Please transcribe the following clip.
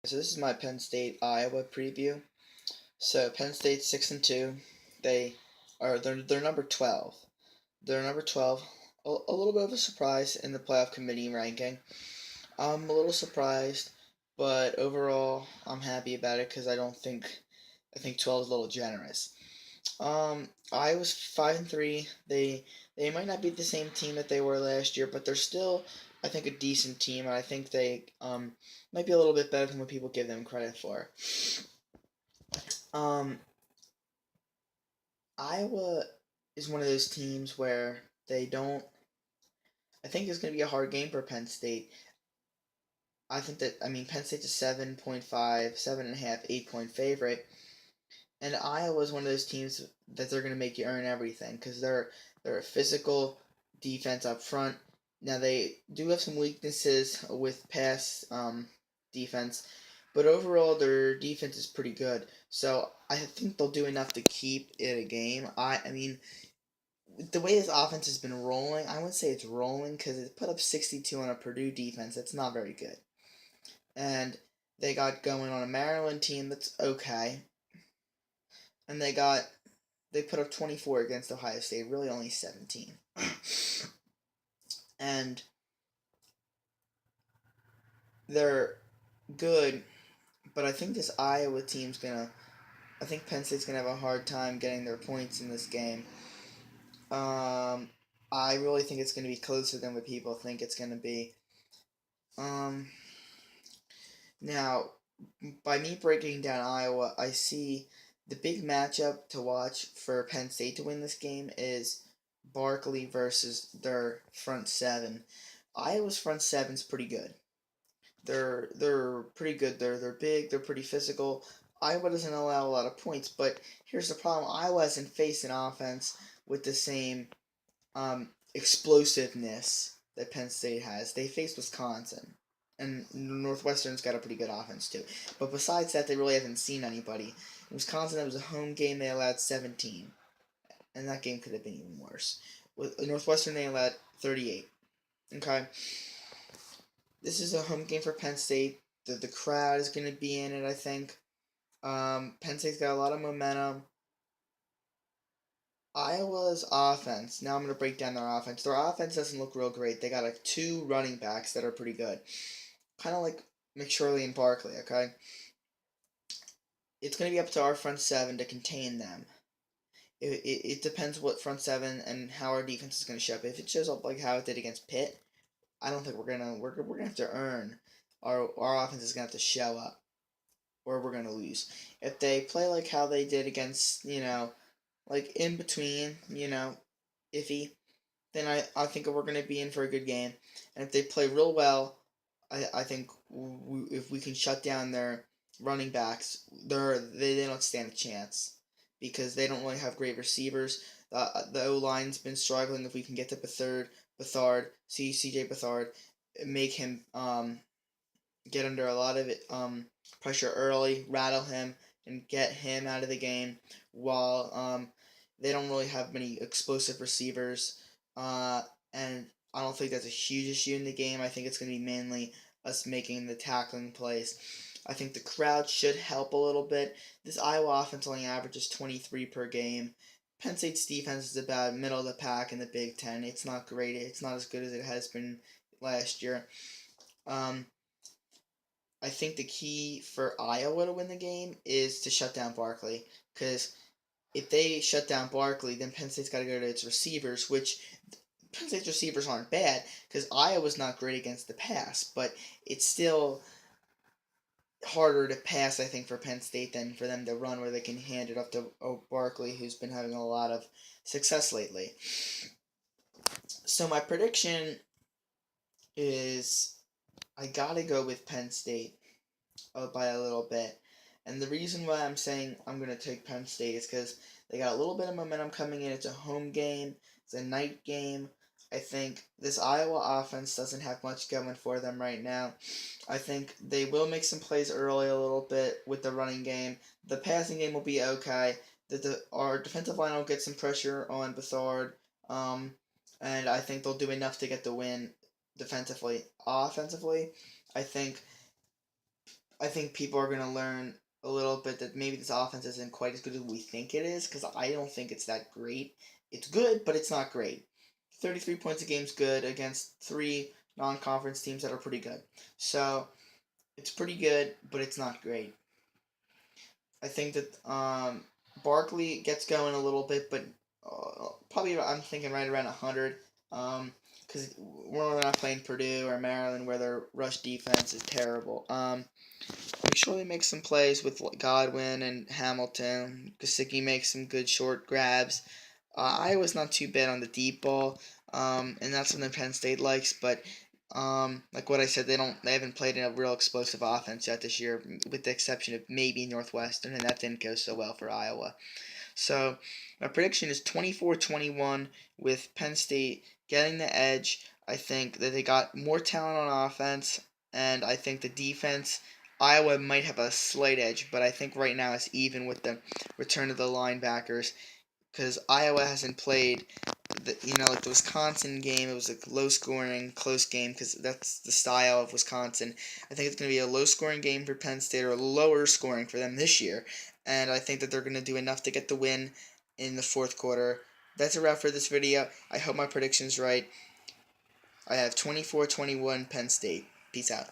So this is my Penn State Iowa preview. So Penn State's 6-2. They're number 12. They're number 12. A little bit of a surprise in the playoff committee ranking. I'm a little surprised, but overall I'm happy about it because I think 12 is a little generous. Iowa's 5-3. They might not be the same team that they were last year, but they're still, I think, a decent team, and I think they might be a little bit better than what people give them credit for. Um, Iowa is one of those teams where they don't. I think it's going to be a hard game for Penn State. Penn State's a 7.5, 7.5, 8 point favorite, and Iowa is one of those teams that they're going to make you earn everything because they're a physical defense up front. Now they do have some weaknesses with pass defense, but overall their defense is pretty good. So I think they'll do enough to keep it a game. I mean, the way this offense has been rolling, I wouldn't say it's rolling because it put up 62 on a Purdue defense. That's not very good. And they got going on a Maryland team that's okay. And they put up 24 against Ohio State, really only 17. And they're good, but I think this Iowa team's gonna. I think Penn State's gonna have a hard time getting their points in this game. Um, I really think it's gonna be closer than what people think it's gonna be. Um, Now, by me breaking down Iowa, I see the big matchup to watch for Penn State to win this game is Barkley versus their front seven. Iowa's front seven's pretty good. They're pretty good. They're big. They're pretty physical. Iowa doesn't allow a lot of points, but here's the problem: Iowa hasn't faced an offense with the same explosiveness that Penn State has. They faced Wisconsin, and Northwestern's got a pretty good offense too. But besides that, they really haven't seen anybody. In Wisconsin, that was a home game. They allowed 17, and that game could have been even worse. With Northwestern, they allowed 38. Okay, this is a home game for Penn State. The crowd is going to be in it, I think. Penn State's got a lot of momentum. Iowa's offense. Now I'm going to break down their offense. Their offense doesn't look real great. They got like two running backs that are pretty good. Kind of like McShirley and Barkley, okay? It's going to be up to our front seven to contain them. It depends what front seven and how our defense is going to show up. If it shows up like how it did against Pitt, I don't think we're gonna have to earn. Our offense is gonna have to show up, or we're gonna lose. If they play like how they did against like in between iffy, then I think we're going to be in for a good game. And if they play real well, I think if we can shut down their running backs, they don't stand a chance because they don't really have great receivers. The O line's been struggling. If we can get to Bethard, CJ Bethard, make him get under a lot of pressure early, rattle him, and get him out of the game. While they don't really have many explosive receivers, and I don't think that's a huge issue in the game. I think it's going to be mainly us making the tackling plays. I think the crowd should help a little bit. This Iowa offense only averages 23 per game. Penn State's defense is about middle of the pack in the Big Ten. It's not great. It's not as good as it has been last year. Um, I think the key for Iowa to win the game is to shut down Barkley. Because if they shut down Barkley, then Penn State's got to go to its receivers, which Penn State's receivers aren't bad because Iowa's not great against the pass, but it's still harder to pass, I think, for Penn State than for them to run where they can hand it up to Barkley, who's been having a lot of success lately. So my prediction is I got to go with Penn State by a little bit. And the reason why I'm saying I'm going to take Penn State is because they got a little bit of momentum coming in. It's a home game, it's a night game. I think this Iowa offense doesn't have much going for them right now. I think they will make some plays early a little bit with the running game. The passing game will be okay. Our defensive line will get some pressure on Bethard. And I think they'll do enough to get the win defensively. Offensively, I think I think people are going to learn a little bit that maybe this offense isn't quite as good as we think it is, because I don't think it's that great. It's good, but it's not great. 33 points a game is good against three non-conference teams that are pretty good. So it's pretty good, but it's not great. I think that Barkley gets going a little bit, but probably I'm thinking right around 100. Because we're not playing Purdue or Maryland where their rush defense is terrible. Make sure they make some plays with Godwin and Hamilton. Gesicki makes some good short grabs. Iowa's not too bad on the deep ball, and that's something Penn State likes. But like what I said, they haven't played in a real explosive offense yet this year, with the exception of maybe Northwestern, and that didn't go so well for Iowa. So my prediction is 24-21 with Penn State getting the edge. I think that they got more talent on offense, and I think the defense, Iowa might have a slight edge, but I think right now it's even with the return of the linebackers, because Iowa hasn't played like the Wisconsin game. It was a low scoring, close game because that's the style of Wisconsin. I think it's going to be a low scoring game for Penn State, or lower scoring for them this year, and I think that they're going to do enough to get the win in the fourth quarter. That's a wrap for this video. I hope my prediction's right. I have 24-21 Penn State. Peace out.